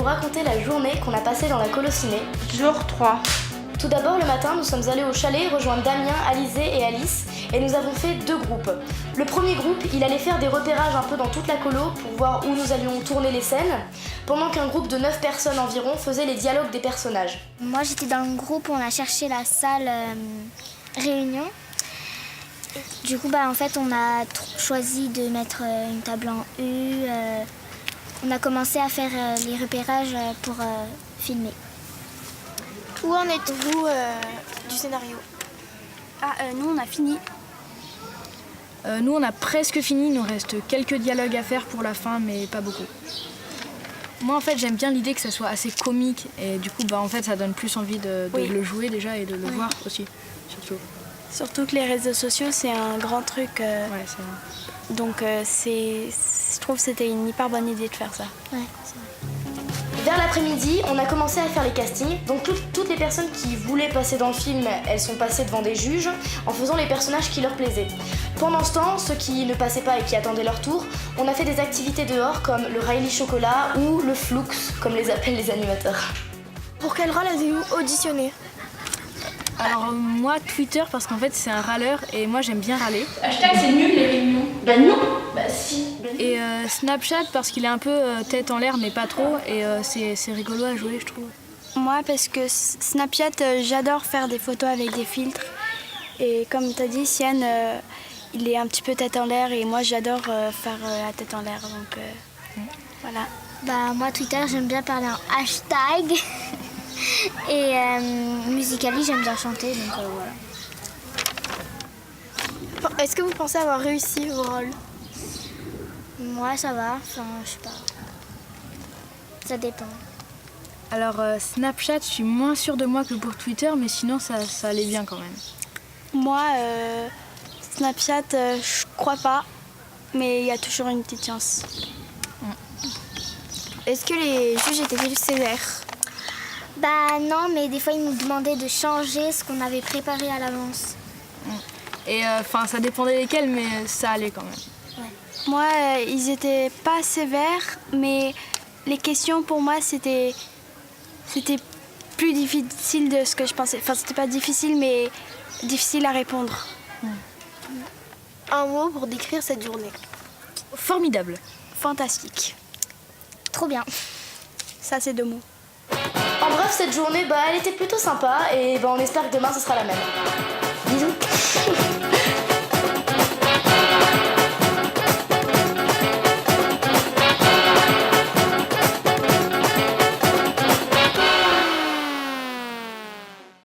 raconter la journée qu'on a passée dans la Colociné. Jour 3. Tout d'abord, le matin, nous sommes allés au chalet rejoindre Damien, Alizé et Alice et nous avons fait 2 groupes. Le premier groupe, il allait faire des repérages un peu dans toute la colo pour voir où nous allions tourner les scènes, pendant qu'un groupe de 9 personnes environ faisait les dialogues des personnages. Moi, j'étais dans le groupe où on a cherché la salle réunion. Du coup, en fait, on a choisi de mettre une table en U. On a commencé à faire les repérages pour filmer. Où en êtes-vous du scénario? Nous, on a fini. Nous, on a presque fini. Il nous reste quelques dialogues à faire pour la fin, mais pas beaucoup. Moi, en fait, j'aime bien l'idée que ça soit assez comique. Et du coup, en fait, ça donne plus envie de le jouer déjà et de le voir aussi, surtout. Surtout que les réseaux sociaux, c'est un grand truc. Ouais, c'est vrai. Donc, je trouve que c'était une hyper bonne idée de faire ça. Ouais, c'est vrai. Vers l'après-midi, on a commencé à faire les castings. Donc toutes les personnes qui voulaient passer dans le film, elles sont passées devant des juges en faisant les personnages qui leur plaisaient. Pendant ce temps, ceux qui ne passaient pas et qui attendaient leur tour, on a fait des activités dehors comme le Riley Chocolat ou le Flux, comme les appellent les animateurs. Pour quel rôle avez-vous auditionné? Alors moi, Twitter, parce qu'en fait, c'est un râleur et moi, j'aime bien râler. Hashtag c'est nul les réunions. Bah non. Bah si. Et Snapchat, parce qu'il est un peu tête en l'air, mais pas trop. Et c'est rigolo à jouer, je trouve. Moi, parce que Snapchat, j'adore faire des photos avec des filtres. Et comme tu as dit, Sienne, il est un petit peu tête en l'air et moi, j'adore faire la tête en l'air. Donc voilà. Moi, Twitter, j'aime bien parler en hashtag. Et Musical.ly, j'aime bien chanter, donc voilà. Est-ce que vous pensez avoir réussi vos rôles? Moi, ça va, enfin, je sais pas. Ça dépend. Alors Snapchat, je suis moins sûre de moi que pour Twitter, mais sinon, ça allait bien quand même. Moi, Snapchat, je crois pas, mais il y a toujours une petite chance. Est-ce que les juges étaient plus sévères? Non, mais des fois, ils nous demandaient de changer ce qu'on avait préparé à l'avance. Et ça dépendait lesquels, mais ça allait quand même. Ouais. Moi, ils étaient pas sévères, mais les questions pour moi, c'était plus difficile de ce que je pensais. Enfin, c'était pas difficile, mais difficile à répondre. Un mot pour décrire cette journée. Formidable. Fantastique. Trop bien. Ça, c'est 2 mots. En bref, cette journée, elle était plutôt sympa et on espère que demain ce sera la même. Bisous.